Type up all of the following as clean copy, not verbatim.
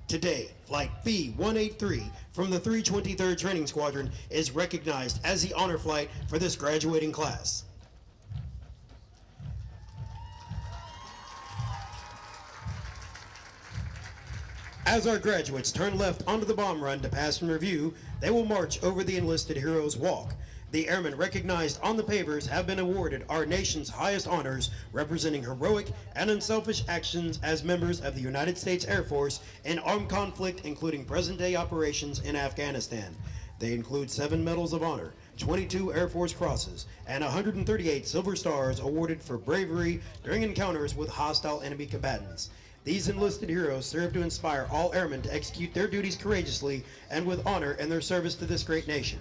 Today, Flight B-183 from the 323rd Training Squadron is recognized as the honor flight for this graduating class. As our graduates turn left onto the bomb run to pass in review, they will march over the Enlisted Heroes Walk. The airmen recognized on the pavers have been awarded our nation's highest honors, representing heroic and unselfish actions as members of the United States Air Force in armed conflict, including present-day operations in Afghanistan. They include 7 Medals of Honor, 22 Air Force Crosses, and 138 Silver Stars awarded for bravery during encounters with hostile enemy combatants. These enlisted heroes serve to inspire all airmen to execute their duties courageously and with honor in their service to this great nation.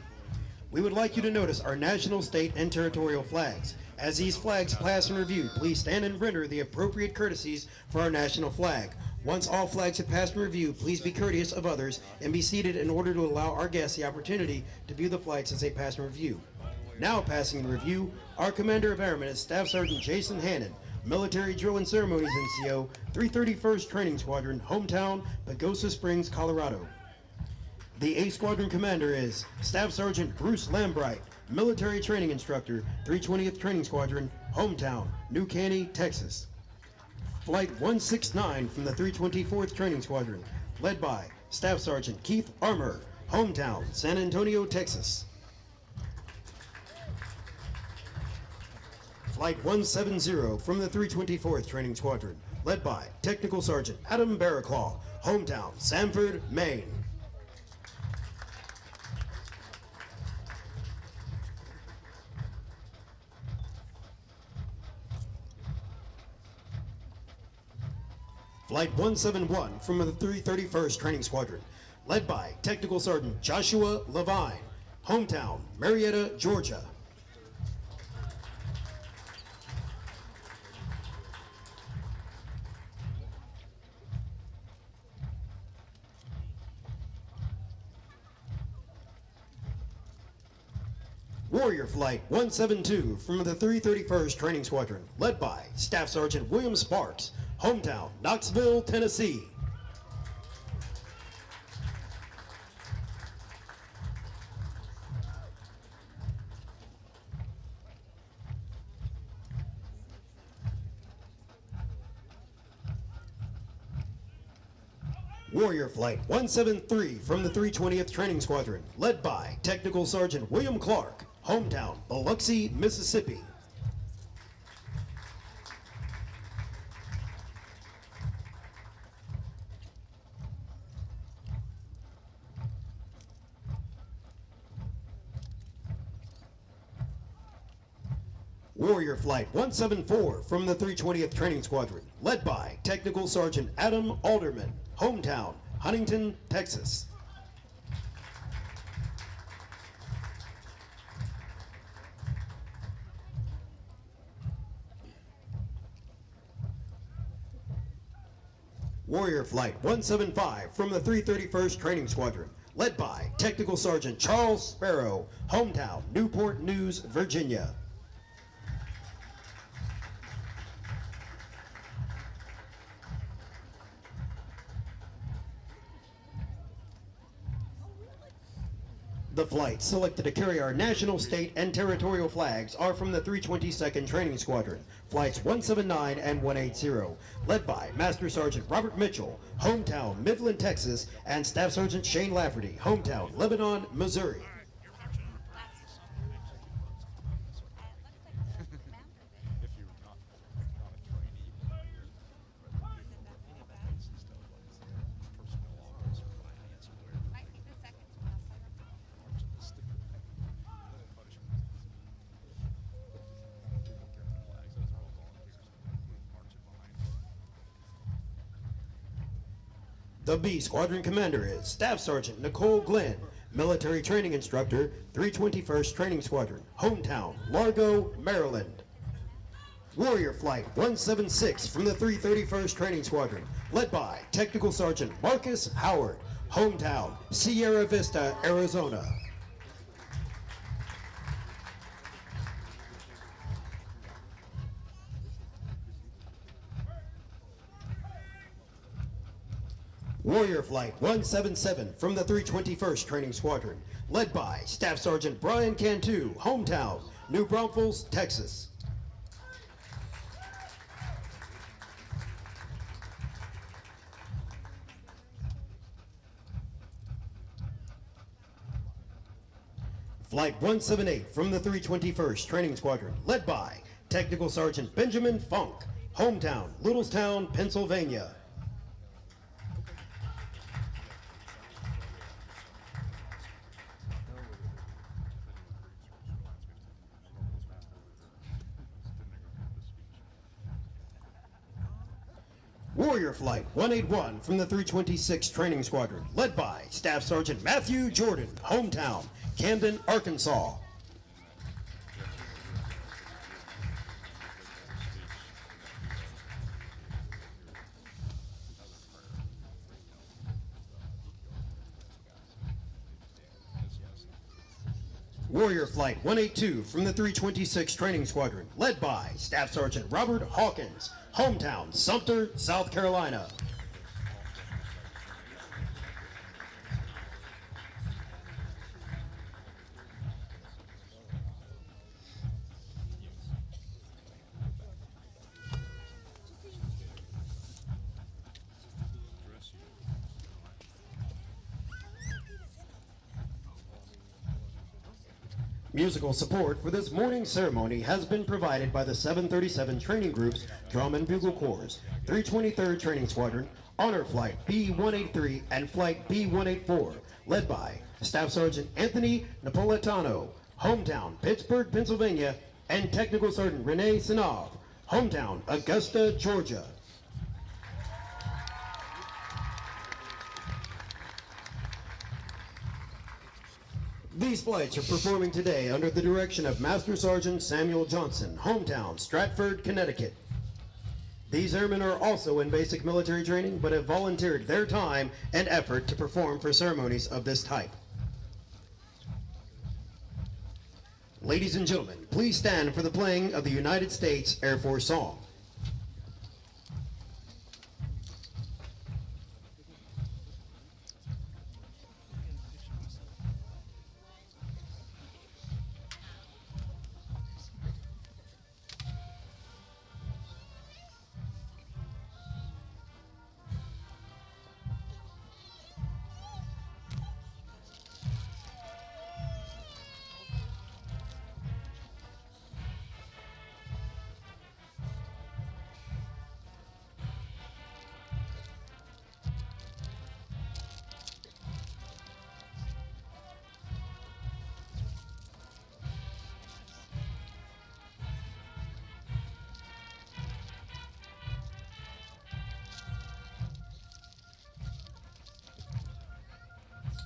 We would like you to notice our national, state, and territorial flags. As these flags pass in review, please stand and render the appropriate courtesies for our national flag. Once all flags have passed in review, please be courteous of others and be seated in order to allow our guests the opportunity to view the flights as they pass in review. Now passing in review, our Commander of Airmen is Staff Sergeant Jason Hannon, Military Drill and Ceremonies NCO, 331st Training Squadron, hometown, Pagosa Springs, Colorado. The A Squadron Commander is Staff Sergeant Bruce Lambright, Military Training Instructor, 320th Training Squadron, hometown, New Caney, Texas. Flight 169 from the 324th Training Squadron, led by Staff Sergeant Keith Armour, hometown, San Antonio, Texas. Flight 170 from the 324th Training Squadron, led by Technical Sergeant Adam Barraclaw, hometown, Sanford, Maine. Flight 171 from the 331st Training Squadron, led by Technical Sergeant Joshua Levine, hometown, Marietta, Georgia. Warrior Flight 172 from the 331st Training Squadron, led by Staff Sergeant William Sparks, hometown, Knoxville, Tennessee. Warrior Flight 173 from the 320th Training Squadron, led by Technical Sergeant William Clark, hometown, Biloxi, Mississippi. Warrior Flight 174 from the 320th Training Squadron, led by Technical Sergeant Adam Alderman, hometown, Huntington, Texas. Warrior Flight 175 from the 331st Training Squadron, led by Technical Sergeant Charles Sparrow, hometown, Newport News, Virginia. The flights selected to carry our national, state, and territorial flags are from the 322nd Training Squadron, Flights 179 and 180, led by Master Sergeant Robert Mitchell, hometown, Midland, Texas, and Staff Sergeant Shane Lafferty, hometown, Lebanon, Missouri. The B Squadron Commander is Staff Sergeant Nicole Glenn, Military Training Instructor, 321st Training Squadron, hometown, Largo, Maryland. Warrior Flight 176 from the 331st Training Squadron, led by Technical Sergeant Marcus Howard, hometown, Sierra Vista, Arizona. Warrior Flight 177 from the 321st Training Squadron, led by Staff Sergeant Brian Cantu, hometown, New Braunfels, Texas. Flight 178 from the 321st Training Squadron, led by Technical Sergeant Benjamin Funk, hometown, Littlestown, Pennsylvania. Warrior Flight 181 from the 326th Training Squadron, led by Staff Sergeant Matthew Jordan, hometown, Camden, Arkansas. Warrior Flight 182 from the 326th Training Squadron, led by Staff Sergeant Robert Hawkins, hometown, Sumter, South Carolina. Musical support for this morning's ceremony has been provided by the 737 Training Group's Drum and Bugle Corps, 323rd Training Squadron, Honor Flight B-183 and Flight B-184, led by Staff Sergeant Anthony Napolitano, hometown, Pittsburgh, Pennsylvania, and Technical Sergeant Renee Sinov, hometown, Augusta, Georgia. These flights are performing today under the direction of Master Sergeant Samuel Johnson, hometown, Stratford, Connecticut. These airmen are also in basic military training, but have volunteered their time and effort to perform for ceremonies of this type. Ladies and gentlemen, please stand for the playing of the United States Air Force song.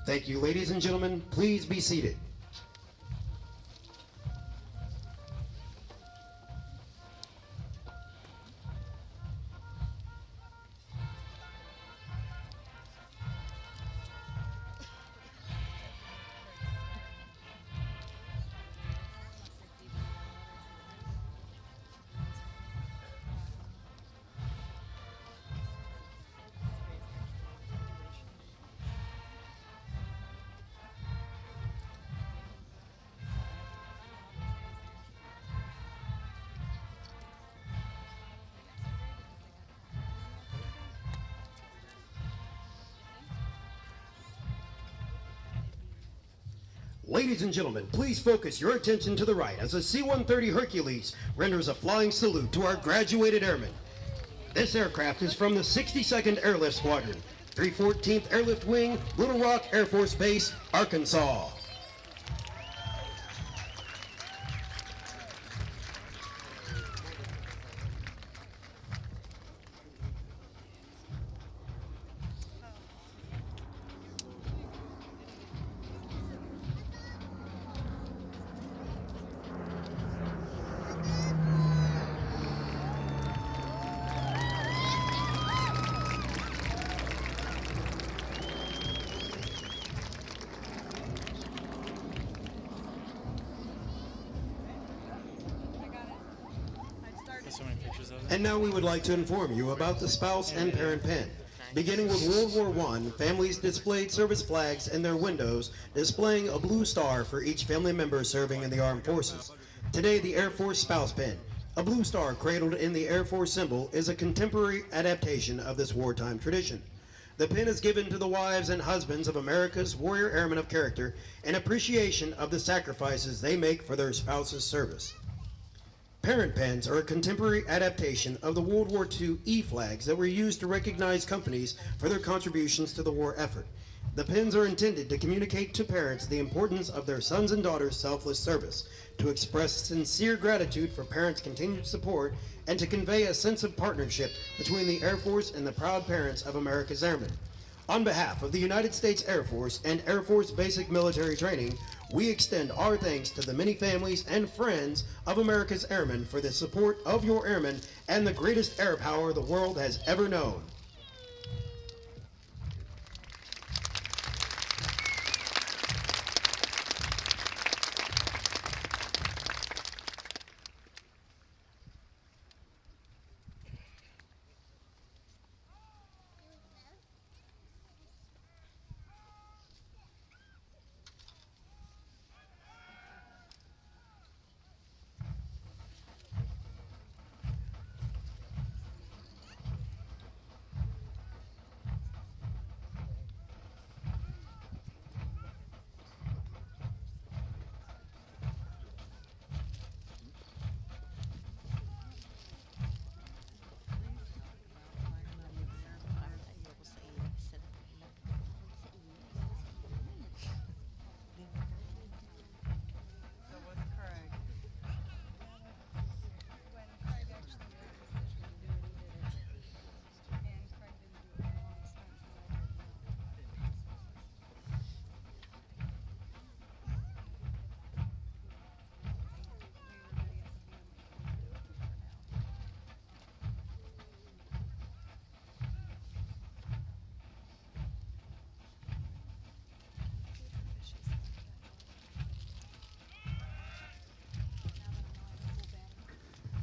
Thank you, ladies and gentlemen. Please be seated. Ladies and gentlemen, please focus your attention to the right as a C-130 Hercules renders a flying salute to our graduated airmen. This aircraft is from the 62nd Airlift Squadron, 314th Airlift Wing, Little Rock Air Force Base, Arkansas. So many pictures of it. And now we would like to inform you about the spouse and parent pin. Beginning with World War I, families displayed service flags in their windows, displaying a blue star for each family member serving in the armed forces. Today, the Air Force spouse pin, a blue star cradled in the Air Force symbol, is a contemporary adaptation of this wartime tradition. The pin is given to the wives and husbands of America's warrior airmen of character in appreciation of the sacrifices they make for their spouse's service. Parent pins are a contemporary adaptation of the World War II E-flags that were used to recognize companies for their contributions to the war effort. The pins are intended to communicate to parents the importance of their sons and daughters' selfless service, to express sincere gratitude for parents' continued support, and to convey a sense of partnership between the Air Force and the proud parents of America's airmen. On behalf of the United States Air Force and Air Force Basic Military Training, we extend our thanks to the many families and friends of America's airmen for the support of your airmen and the greatest air power the world has ever known.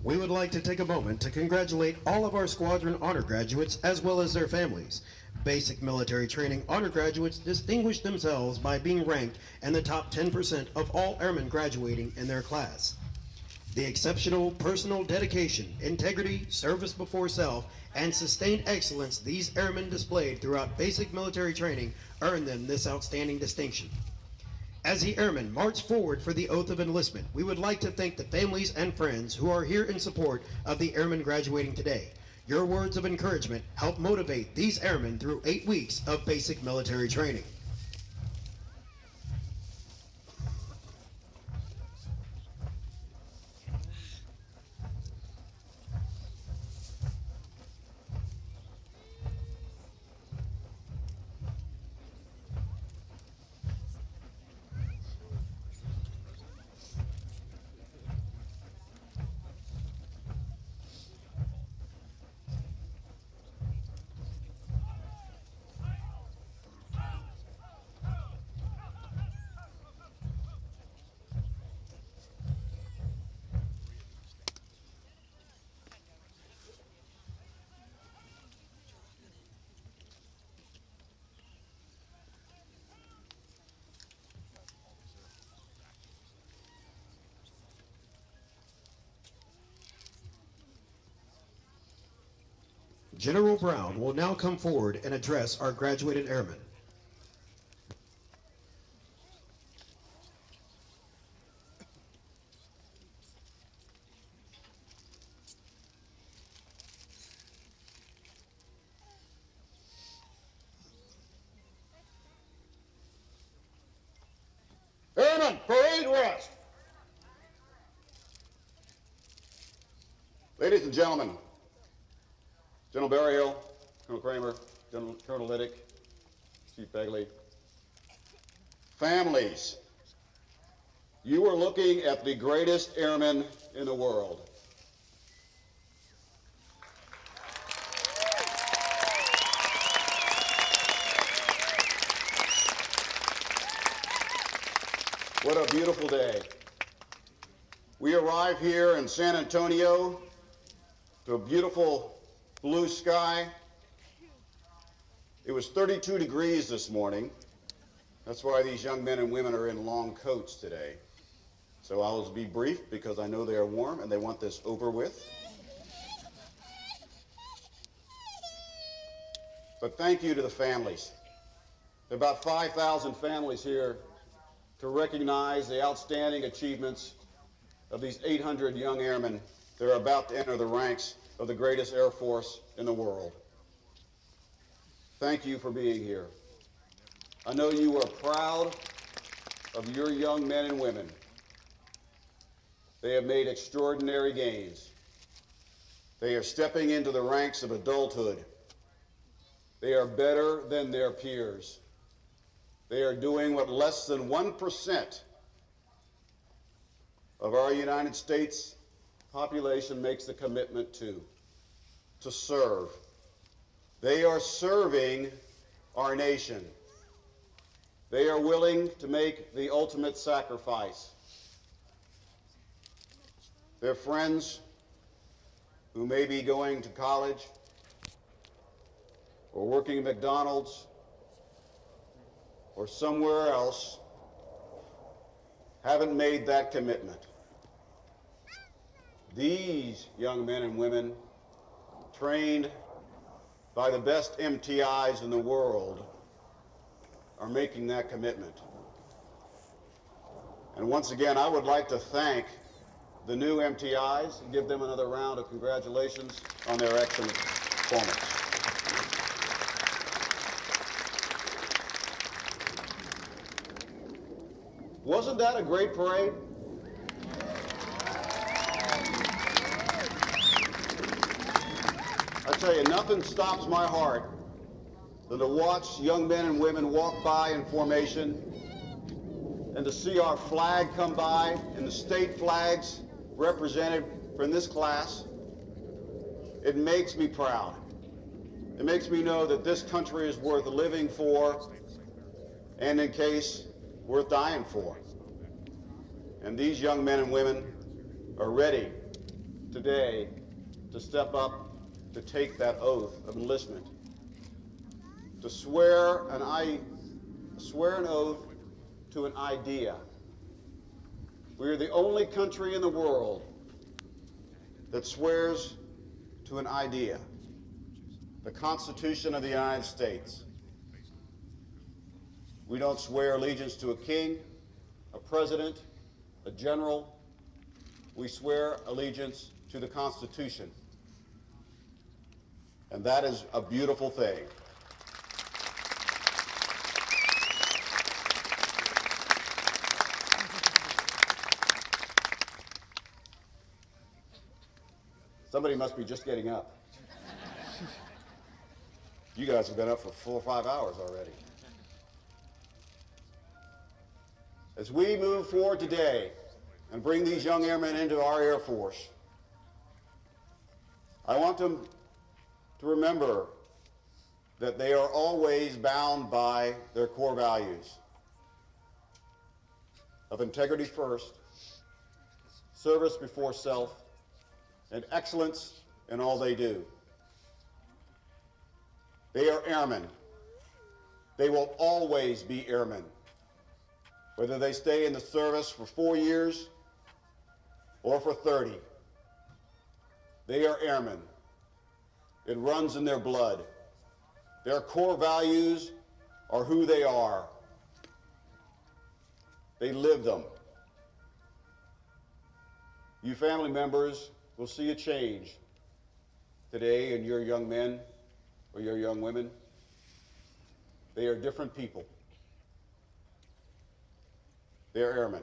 We would like to take a moment to congratulate all of our Squadron Honor graduates as well as their families. Basic Military Training Honor graduates distinguished themselves by being ranked in the top 10% of all airmen graduating in their class. The exceptional personal dedication, integrity, service before self, and sustained excellence these airmen displayed throughout basic military training earned them this outstanding distinction. As the airmen march forward for the oath of enlistment, we would like to thank the families and friends who are here in support of the airmen graduating today. Your words of encouragement help motivate these airmen through 8 weeks of basic military training. General Brown will now come forward and address our graduated airmen. Airmen, parade west. Ladies and gentlemen, General Berryhill, Colonel Kramer, Colonel Liddick, Chief Begley, families, you are looking at the greatest airmen in the world. What a beautiful day. We arrive here in San Antonio to a beautiful blue sky, It was 32 degrees this morning. That's why these young men and women are in long coats today. So I'll be brief because I know they are warm and they want this over with. But thank you to the families. There are about 5,000 families here to recognize the outstanding achievements of these 800 young airmen that are about to enter the ranks of the greatest Air Force in the world. Thank you for being here. I know you are proud of your young men and women. They have made extraordinary gains. They are stepping into the ranks of adulthood. They are better than their peers. They are doing what less than 1% of our United States population makes the commitment to serve. They are serving our nation. They are willing to make the ultimate sacrifice. Their friends who may be going to college or working at McDonald's or somewhere else haven't made that commitment. These young men and women, trained by the best MTIs in the world, are making that commitment. And once again, I would like to thank the new MTIs and give them another round of congratulations on their excellent performance. Wasn't that a great parade? I tell you, nothing stops my heart than to watch young men and women walk by in formation and to see our flag come by and the state flags represented from this class. It makes me proud. It makes me know that this country is worth living for and, in case, worth dying for. And these young men and women are ready today to step up to take that oath of enlistment, to swear an oath to an idea. We are the only country in the world that swears to an idea, the Constitution of the United States. We don't swear allegiance to a king, a president, a general. We swear allegiance to the Constitution. And that is a beautiful thing. Somebody must be just getting up. You guys have been up for 4 or 5 hours already. As we move forward today and bring these young airmen into our Air Force, I want them to remember that they are always bound by their core values of integrity first, service before self, and excellence in all they do. They are airmen. They will always be airmen. Whether they stay in the service for 4 years or for 30, they are airmen. It runs in their blood. Their core values are who they are. They live them. You family members will see a change today in your young men or your young women. They are different people. They are airmen.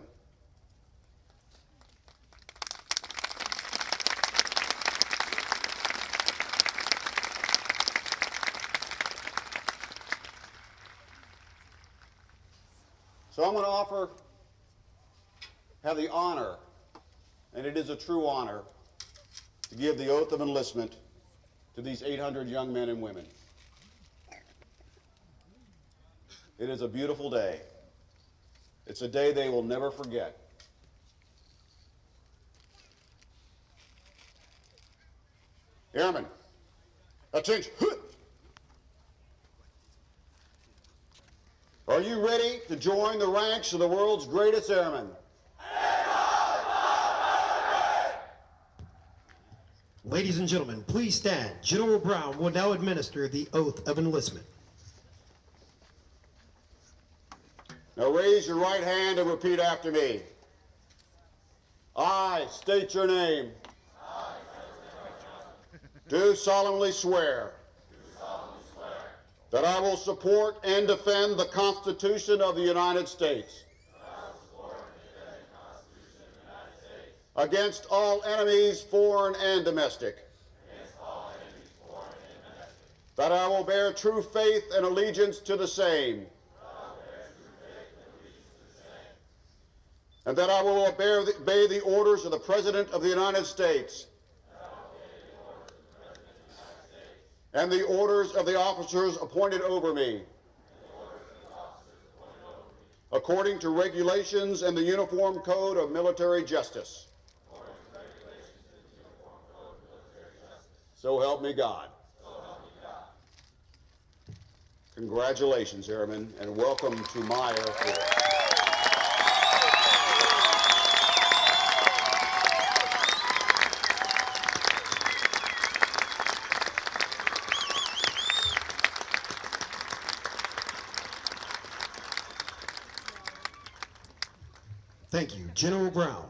So I'm going to have the honor, and it is a true honor, to give the oath of enlistment to these 800 young men and women. It is a beautiful day. It's a day they will never forget. Airmen, attention. Are you ready to join the ranks of the world's greatest airmen? Ladies and gentlemen, please stand. General Brown will now administer the oath of enlistment. Now raise your right hand and repeat after me. I state your name. Do solemnly swear that I will support and defend the Constitution of the United States against all enemies, foreign and domestic. That I will bear true faith and allegiance to the same. And that I will obey the orders of the President of the United States. And the orders of the officers appointed over me. According to regulations and the Uniform Code of Military Justice. So help me God. Congratulations, Airmen, and welcome to my Air Force. Thank you, General Brown.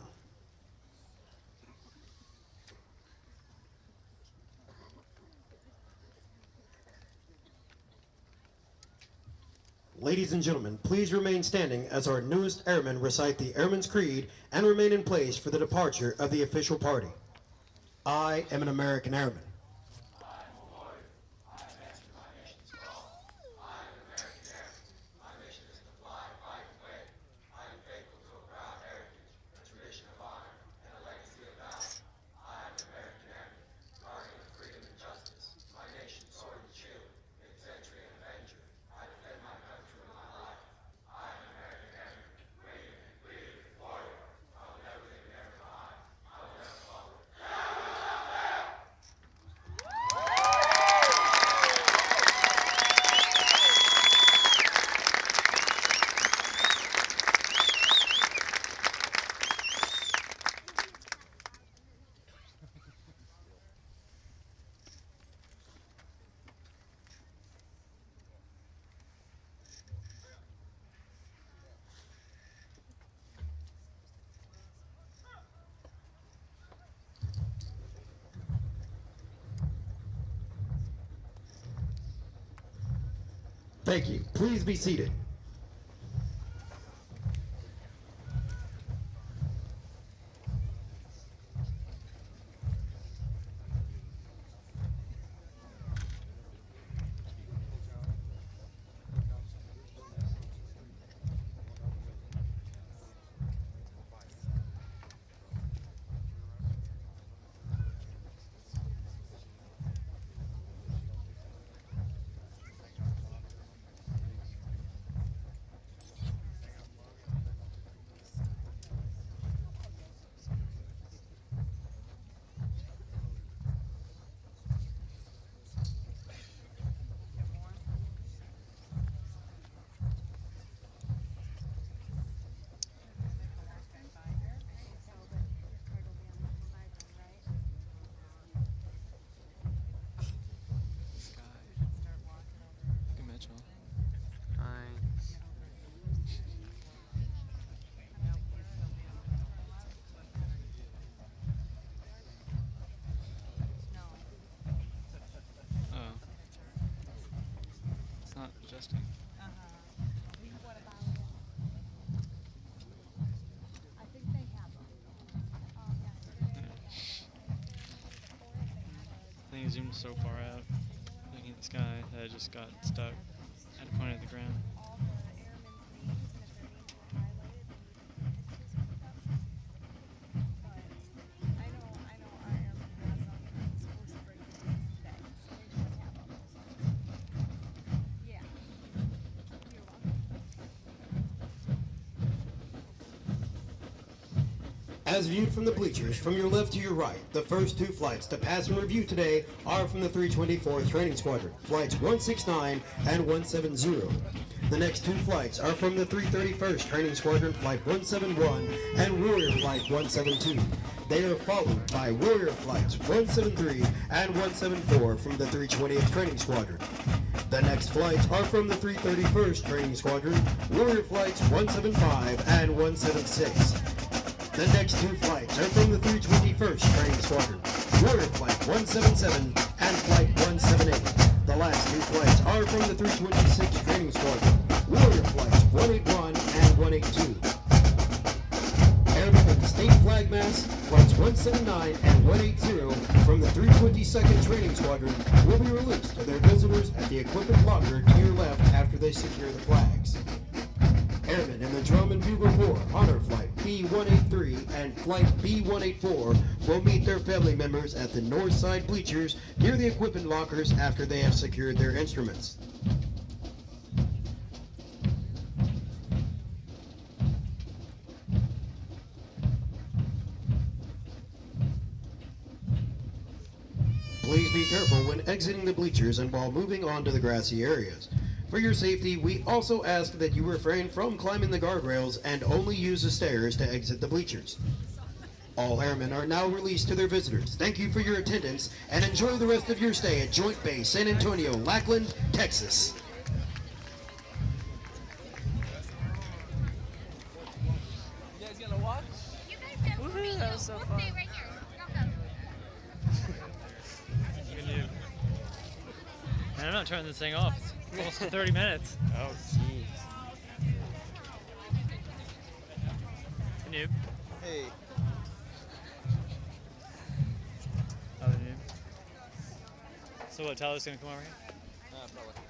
Ladies and gentlemen, please remain standing as our newest airmen recite the Airman's Creed and remain in place for the departure of the official party. I am an American Airman. Thank you. Please be seated. Adjusting. What about it? I think they have them. I think it zoomed so far out, looking at the sky, that I just got stuck. I had to point at the ground. All the airmen's names and if their names are highlighted, but I know our airman has them. It's supposed to bring them today. They should have them. Yeah. You're welcome. As viewed from the bleachers, from your left to your right, the first two flights to pass and review today are from the 324th Training Squadron, flights 169 and 170. The next two flights are from the 331st Training Squadron Flight 171 and Warrior Flight 172. They are followed by Warrior Flights 173 and 174 from the 320th Training Squadron. The next flights are from the 331st Training Squadron, Warrior Flights 175 and 176. The next two flights are from the 321st Training Squadron, Warrior Flight 177 and Flight 178. The last two flights are from the 326th Training Squadron, Warrior Flights 181 and 182. Airmen of the State Flag Mass, Flights 179 and 180 from the 322nd Training Squadron will be released to their visitors at the equipment locker to your left after they secure the flags. Airmen in the Drum and Bugle Corps Honor Flight B-183 and Flight B-184 will meet their family members at the north side bleachers near the equipment lockers after they have secured their instruments. Please be careful when exiting the bleachers and while moving on to the grassy areas. For your safety, we also ask that you refrain from climbing the guardrails and only use the stairs to exit the bleachers. All airmen are now released to their visitors. Thank you for your attendance and enjoy the rest of your stay at Joint Base San Antonio, Lackland, Texas. You guys gonna watch? You guys go Woohoo, that was so We'll fun. stay right here. Y'all go. Can you? Man, I'm not turning this thing off. It's almost to 30 minutes. Oh, jeez. Can you? Hey. Oh, the noob. So what, Tyler's gonna come over here? Probably.